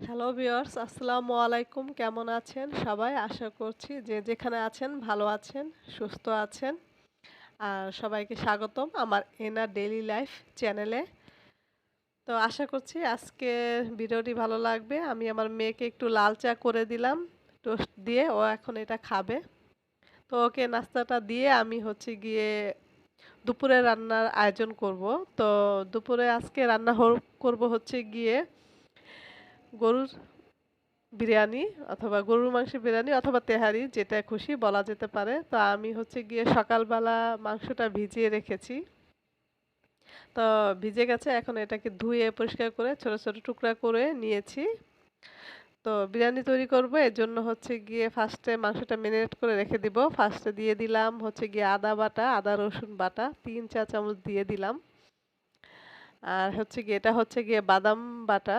Hello viewers, আসসালামু আলাইকুম। কেমন আছেন সবাই? আশা করছি যে যেখানে আছেন ভালো আছেন, সুস্থ আছেন। আর সবাইকে স্বাগতম আমার এনার ডেইলি লাইফ চ্যানেলে। তো আশা করছি আজকের ভিডিওটি ভালো লাগবে। আমি আমার মেয়েকে একটু লাল চা করে দিলাম টোস্ট দিয়ে, ও এখন এটা খাবে। তো ওকে নাস্তাটা দিয়ে আমি গিয়ে দুপুরে রান্নার আয়োজন করব। তো দুপুরে আজকে রান্না করব গিয়ে গরুর বিরিয়ানি অথবা গরুর মাংসের বিরিয়ানি অথবা তেহারি, যেটা খুশি বলা যেতে পারে। তো আমি গিয়ে সকালবেলা মাংসটা ভিজিয়ে রেখেছি। তো ভিজে গেছে, এখন এটাকে ধুয়ে পরিষ্কার করে ছোট ছোট টুকরা করে নিয়েছি। তো বিরিয়ানি তৈরি করব, এর জন্য গিয়ে ফার্স্টে মাংসটা ম্যারিনেট করে রেখে দিব। ফার্স্টে দিয়ে দিলাম গিয়ে আদা বাটা, আদা রসুন বাটা 3 চা চামচ দিয়ে দিলাম। আর গিয়ে এটা গিয়ে বাদাম বাটা।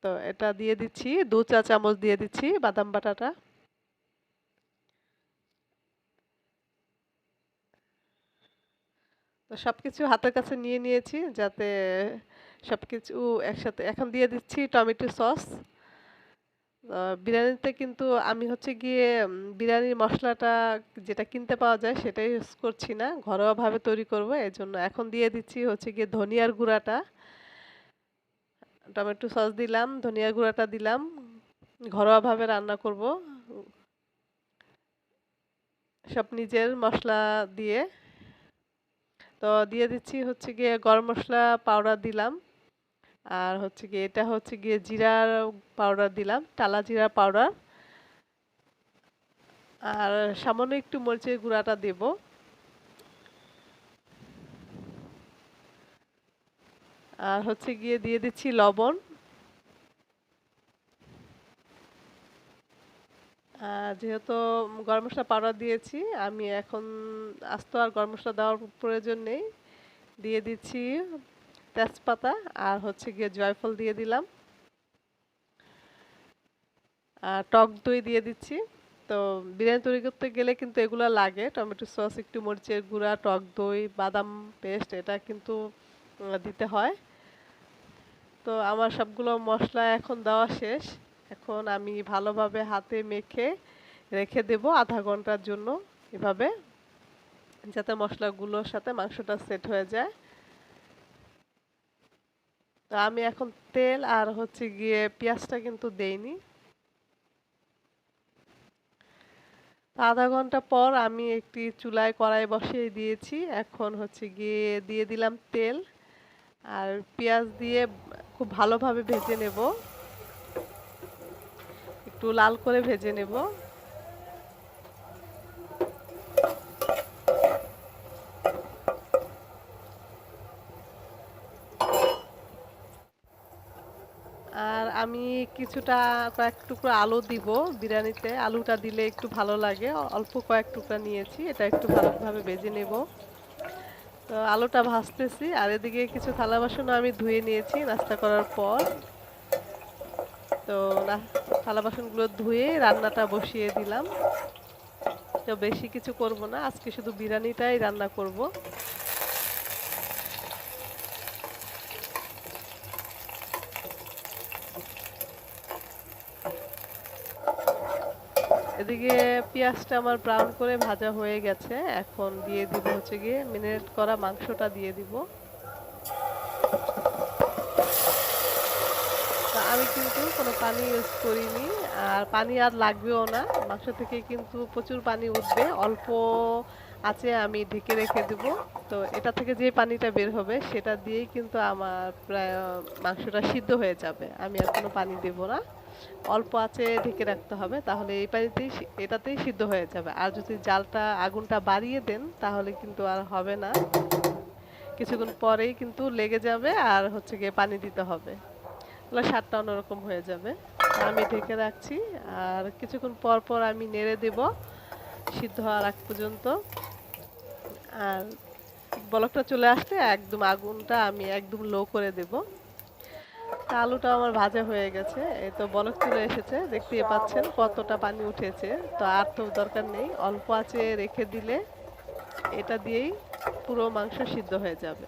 তো এটা দিয়ে দিচ্ছি 2 চা চামচ দিয়ে দিচ্ছি বাদাম বাটাটা। তো সবকিছু হাতের কাছে নিয়ে নিয়েছি যাতে সবকিছু একসাথে। এখন দিয়ে দিচ্ছি টমেটো সস। বিরিয়ানিতে কিন্তু আমি গিয়ে বিরিয়ানির মশলাটা যেটা কিনতে পাওয়া যায় সেটাই ইউজ করছি না, ঘরোয়াভাবে তৈরি করব। এজন্য এখন দিয়ে দিচ্ছি গিয়ে ধনিয়ার গুঁড়াটা। টমেটো সস দিলাম, ধনিয়ার গুঁড়াটা দিলাম। ঘরোয়াভাবে রান্না করব, সব নিজের মশলা দিয়ে। তো দিয়ে দিচ্ছি গিয়ে গরম মশলা পাউডার দিলাম। আর গিয়ে এটা গিয়ে জিরার পাউডার দিলাম, টালা জিরা পাউডার। আর সামান্য একটু মরিচের গুঁড়াটা দেব। আর গিয়ে দিয়ে দিচ্ছি লবণ। যেহেতু গরম মশলা পাউডার দিয়েছি, আমি এখন আস্ত আর গরম মশলা দেওয়ার প্রয়োজন নেই। দিয়ে দিচ্ছি তেজপাতা। আর গিয়ে জয়ফল দিয়ে দিলাম। আর টক দই দিয়ে দিচ্ছি। তো বিরিয়ানি তৈরি করতে গেলে কিন্তু এগুলো লাগে, টমেটো সস, একটু মরিচের গুঁড়া, টক দই, বাদাম পেস্ট, এটা কিন্তু দিতে হয়। তো আমার সবগুলো মশলা এখন দেওয়া শেষ। এখন আমি ভালোভাবে হাতে মেখে রেখে দেব আধা ঘন্টার জন্য, এভাবে, যাতে মশলাগুলোর সাথে মাংসটা সেট হয়ে যায়। তো আমি এখন তেল আর গিয়ে পেঁয়াজটা কিন্তু দেইনি। আধা ঘন্টা পর আমি একটি চুলায় কড়াই বসিয়ে দিয়েছি। এখন গিয়ে দিয়ে দিলাম তেল আর পেঁয়াজ দিয়ে খুব ভালোভাবে ভেজে নেব, একটু লাল করে ভেজে নেব। আর আমি কিছুটা কয়েক টুকরো আলু দিব বিরিয়ানিতে। আলুটা দিলে একটু ভালো লাগে, অল্প কয়েক টুকরা নিয়েছি, এটা একটু ভালোভাবে ভেজে নেব। তো আলুটা ভাজতেছি, আর এদিকে কিছু থালা বাসনও আমি ধুয়ে নিয়েছি নাস্তা করার পর। তো না, থালা বাসনগুলো ধুয়ে রান্নাটা বসিয়ে দিলাম। তো বেশি কিছু করব না, আজকে শুধু বিরিয়ানিটাই রান্না করব। এদিকে পেঁয়াজটা আমার ব্রাউন করে ভাজা হয়ে গেছে। এখন দিয়ে দিব গিয়ে ম্যারিনেট করা মাংসটা দিয়ে দিব। তো আমি কিন্তু কোনো পানি ইউজ করিনি, আর পানি আর লাগবেও না। মাংস থেকে কিন্তু প্রচুর পানি উঠবে, অল্প আঁচে আমি ঢেকে রেখে দেব। তো এটা থেকে যে পানিটা বের হবে সেটা দিয়েই কিন্তু আমার প্রায় মাংসটা সিদ্ধ হয়ে যাবে। আমি আর কোনো পানি দেব না, অল্প আঁচে ঢেকে রাখতে হবে, তাহলে এই পানিতেই এটাতেই সিদ্ধ হয়ে যাবে। আর যদি জালটা আগুনটা বাড়িয়ে দেন তাহলে কিন্তু আর হবে না, কিছুক্ষণ পরেই কিন্তু লেগে যাবে, আর গিয়ে পানি দিতে হবে, তাহলে স্বাদটা অন্যরকম হয়ে যাবে। আমি ঢেকে রাখছি, আর কিছুক্ষণ পর পর আমি নেড়ে দেব সিদ্ধ হওয়ার আগ পর্যন্ত। আর বলকটা চলে আসলে একদম আগুনটা আমি একদম লো করে দেব। তা আলুটা আমার ভাজা হয়ে গেছে, এই তো বলক চলে এসেছে, দেখতেই পাচ্ছেন কতটা পানি উঠেছে। তো আর তো দরকার নেই, অল্প আঁচে রেখে দিলে এটা দিয়েই পুরো মাংস সিদ্ধ হয়ে যাবে।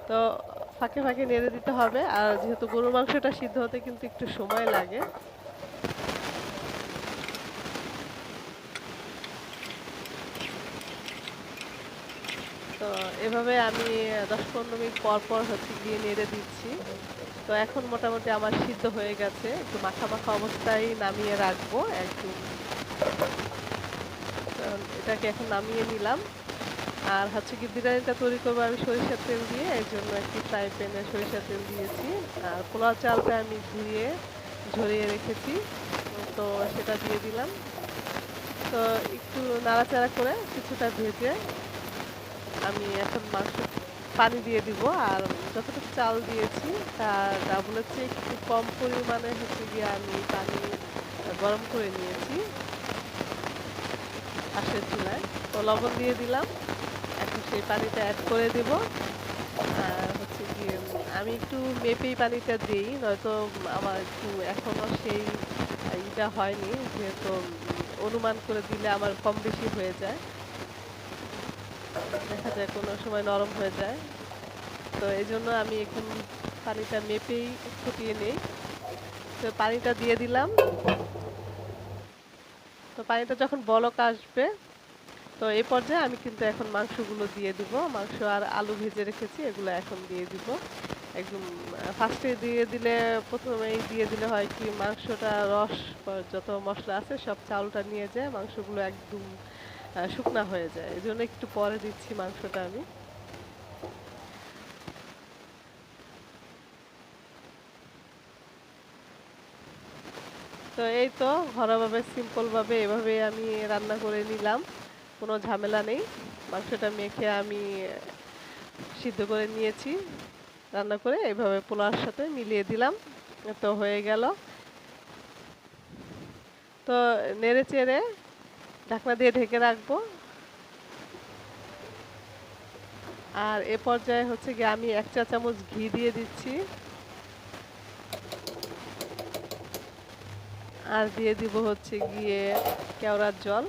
তো ফাঁকে ফাঁকে নেড়ে দিতে হবে। আর যেহেতু গরুর মাংসটা সিদ্ধ হতে কিন্তু একটু সময় লাগে, তো এভাবে আমি 10-15 মিনিট পর পর হচ্ছে গিয়ে নেড়ে দিচ্ছি। তো এখন মোটামুটি আমার সিদ্ধ হয়ে গেছে, একটু মাখা মাখা অবস্থায় নামিয়ে রাখবো একদম। তো এটাকে এখন নামিয়ে নিলাম। আর হচ্ছে কি বিরিয়ানিটা তৈরি করবো আমি সরিষার তেল দিয়ে, এই জন্য একটি ফ্রাই প্যানে সরিষার তেল দিয়েছি। আর পোলাও চালটা আমি ধুয়ে ঝরিয়ে রেখেছি, তো সেটা দিয়ে দিলাম। তো একটু নাড়াচাড়া করে কিছুটা ভেজে আমি এখন মাংস পানি দিয়ে দিব। আর যতটুকু চাল দিয়েছি তার ডাবলের চেয়ে একটু কম পরিমাণে হচ্ছে গিয়ে আমি পানি গরম করে নিয়েছি পাশের চুলায়। তো লবণ দিয়ে দিলাম, এখন সেই পানিটা অ্যাড করে দেব। আর হচ্ছে গিয়ে আমি একটু মেপেই পানিটা দিই, নয়তো আমার একটু এখনো সেই ইটা হয়নি, যেহেতু অনুমান করে দিলে আমার কম বেশি হয়ে যায়, দেখা যায় কোনো সময় নরম হয়ে যায়। তো এই জন্য আমি এখন পানিটা মেপেই ফুটিয়ে নেই। তো পানিটা দিয়ে দিলাম। তো পানিটা যখন বলক আসবে, তো এই পর্যায়ে আমি কিন্তু এখন মাংসগুলো দিয়ে দিব। মাংস আর আলু ভেজে রেখেছি, এগুলো এখন দিয়ে দিব একদম। ফার্স্টে দিয়ে দিলে, প্রথমেই দিয়ে দিলে হয় কি, মাংসটা রস বা যত মশলা আছে সব চাউলটা নিয়ে যায়, মাংসগুলো একদম শুকনা হয়ে যায়। এই জন্য একটু পরে দিচ্ছি মাংসটা আমি। তো এই তো ঘরোয়াভাবে সিম্পলভাবে এভাবে আমি রান্না করে নিলাম, কোনো ঝামেলা নেই। মাংসটা মেখে আমি সিদ্ধ করে নিয়েছি, রান্না করে এভাবে পোলাওর সাথে মিলিয়ে দিলাম, তো হয়ে গেল। তো নেড়ে চেড়ে ঢাকনা দিয়ে ঢেকে রাখবো। আর এ পর্যায়ে হচ্ছে গিয়ে আমি 1 চা চামচ ঘি দিয়ে দিচ্ছি। আর দিয়ে দিব হচ্ছে গিয়ে কেওড়ার জল।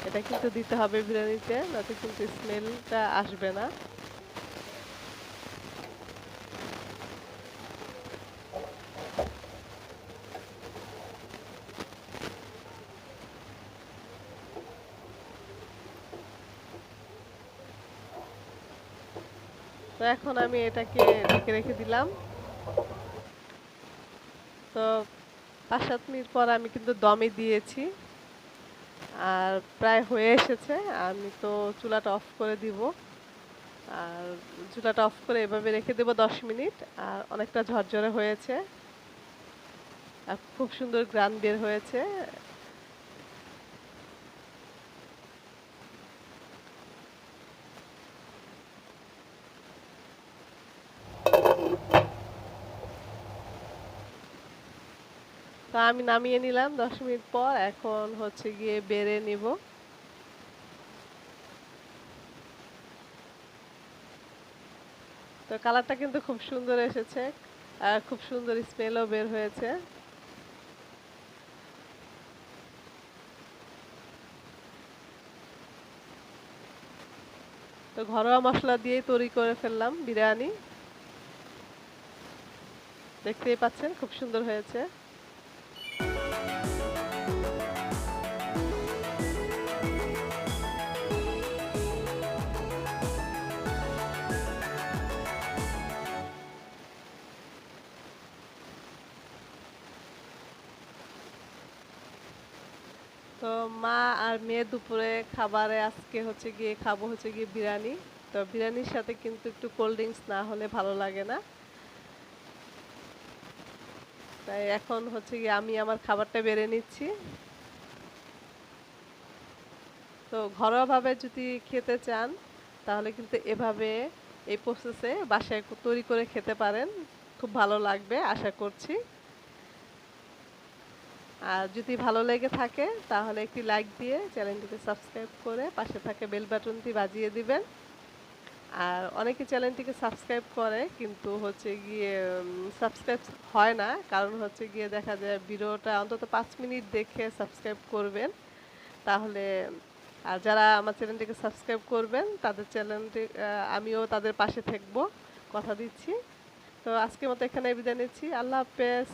এটা কিন্তু দিতে হবে বিরিয়ানিতে, নয়তো কিন্তু স্মেলটা আসবে না। তো এখন আমি এটাকে ঢেকে রেখে দিলাম। তো 5-7 মিনিট পর আমি কিন্তু দমে দিয়েছি, আর প্রায় হয়ে এসেছে। আমি তো চুলাটা অফ করে দিব। আর চুলাটা অফ করে এভাবে রেখে দেবো 10 মিনিট। আর অনেকটা ঝরঝরে হয়েছে, আর খুব সুন্দর গ্রান বের হয়েছে। তো আমি নামিয়ে নিলাম 10 মিনিট পর, এখন হচ্ছে গিয়ে বেড়ে নিব। তো কালারটা কিন্তু খুব সুন্দর এসেছে, আর খুব সুন্দর স্মেলও বের হয়েছে। তো ঘরোয়া মশলা দিয়েই তৈরি করে ফেললাম বিরিয়ানি, দেখতেই পাচ্ছেন খুব সুন্দর হয়েছে। তো মা আর মেয়ে দুপুরে খাবারে আজকে হচ্ছে গিয়ে খাবো হচ্ছে গিয়ে বিরিয়ানি। তো বিরিয়ানির সাথে কিন্তু একটু কোল্ড ড্রিঙ্কস না হলে ভালো লাগে না। তাই এখন হচ্ছে গিয়ে আমি আমার খাবারটা বেড়ে নিচ্ছি। তো ঘরোয়াভাবে যদি খেতে চান, তাহলে কিন্তু এভাবে এই প্রসেসে বাসায় তৈরি করে খেতে পারেন, খুব ভালো লাগবে আশা করছি। আর যদি ভালো লেগে থাকে তাহলে একটি লাইক দিয়ে চ্যানেলটিকে সাবস্ক্রাইব করে পাশে থাকা বেল বাটনটি বাজিয়ে দিবেন। আর অনেকে চ্যানেলটিকে সাবস্ক্রাইব করে কিন্তু হচ্ছে গিয়ে সাবস্ক্রাইব হয় না, কারণ হচ্ছে গিয়ে দেখা যায় ভিডিওটা অন্তত 5 মিনিট দেখে সাবস্ক্রাইব করবেন, তাহলে। আর যারা আমার চ্যানেলটিকে সাবস্ক্রাইব করবেন তাদের চ্যানেলটি, আমিও তাদের পাশে থাকবো। কথা দিচ্ছি। তো আজকের মতো এখানে বিদায় নিচ্ছি। আল্লাহ হাফেজ।